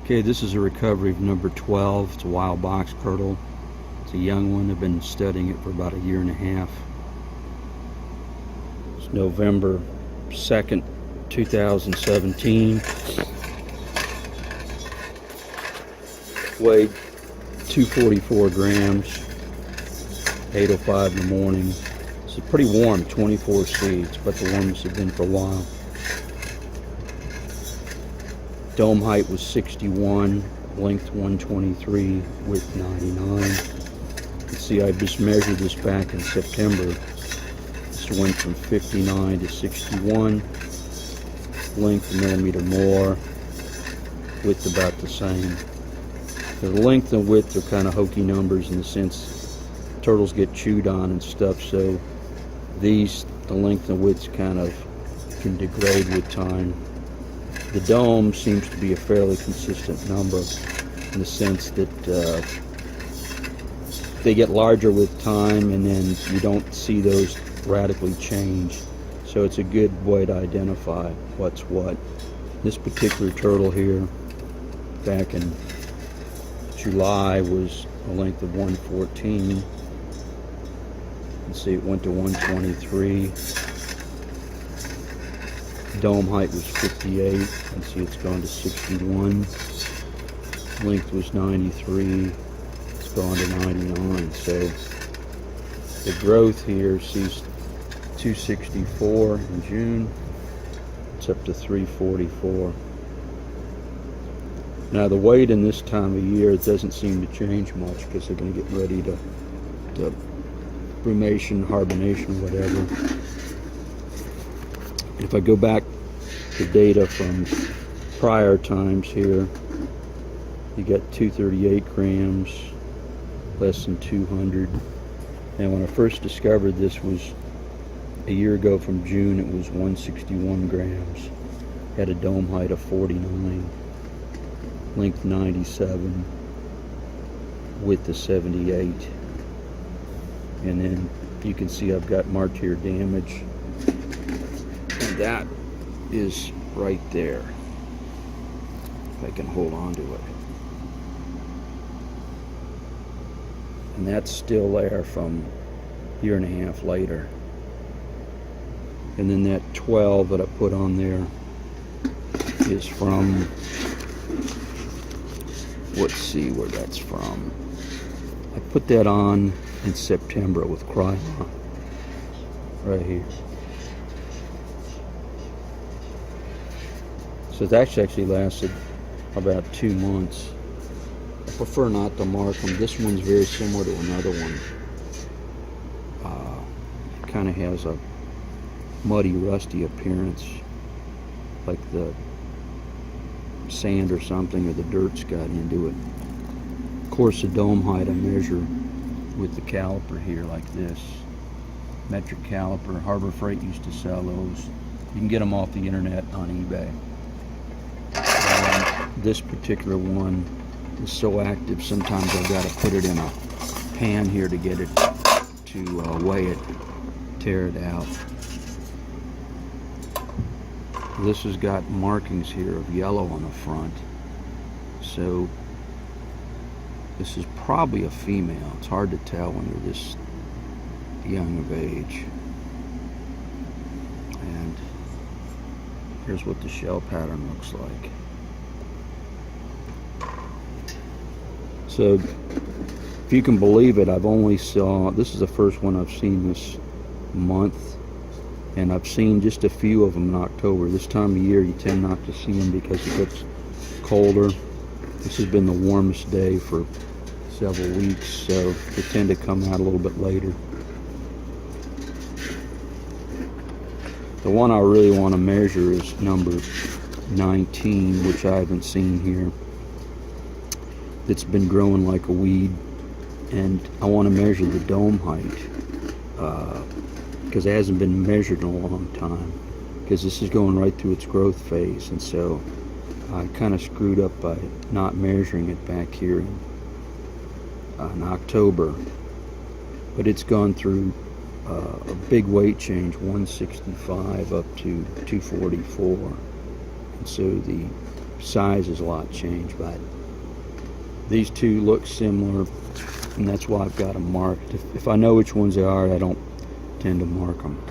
Okay, this is a recovery of number 12. It's a wild box turtle. It's a young one. I've been studying it for about a year and a half. It's November 2nd, 2017. Weighed 244 grams, 8:05 in the morning. It's pretty warm, 24 Cs, but the warmest it's been for a while. Dome height was 61, length 123, width 99. You can see I just measured this back in September. This went from 59 to 61, length a millimeter more, width about the same. The length and width are kind of hokey numbers in the sense turtles get chewed on and stuff, so the length and width kind of can degrade with time. The dome seems to be a fairly consistent number in the sense that they get larger with time, and then you don't see those radically change. So it's a good way to identify what's what. This particular turtle here, back in July, was a length of 114. You can see it went to 123. Dome height was 58. You can see it's gone to 61. Length was 93. It's gone to 99. So the growth here sees 264 in June. It's up to 344. Now the weight in this time of year, it doesn't seem to change much because they're going to get ready to brumation, hibernation, whatever. If I go back to data from prior times here, you got 238 grams, less than 200. And when I first discovered this was a year ago from June, it was 161 grams. Had a dome height of 49, length 97, width of 78. And then you can see I've got marked here damage. That is right there, if I can hold on to it. And that's still there from a year and a half later. And then that 12 that I put on there is from, let's see where that's from. I put that on in September with Krylon, right here. So it's actually lasted about 2 months. I prefer not to mark them. This one's very similar to another one. Kind of has a muddy, rusty appearance, like the sand or something, or the dirt's got into it. Of course, the dome height I measure with the caliper here, like this. Metric caliper. Harbor Freight used to sell those. You can get them off the internet on eBay. This particular one is so active, sometimes I've got to put it in a pan here to get it to weigh it, tear it out. This has got markings here of yellow on the front, so this is probably a female. It's hard to tell when they're this young of age. And here's what the shell pattern looks like. So, if you can believe it, I've only saw, this is the first one I've seen this month, and I've seen just a few of them in October. This time of year you tend not to see them because it gets colder. This has been the warmest day for several weeks, so they tend to come out a little bit later. The one I really want to measure is number 19, which I haven't seen here. It's been growing like a weed, and I want to measure the dome height because it hasn't been measured in a long time, because this is going right through its growth phase, and so I kind of screwed up by not measuring it back here in October. But it's gone through a big weight change, 165 up to 244, and so the size is a lot changed, but these two look similar, and that's why I've got them marked. If I know which ones they are, I don't tend to mark them.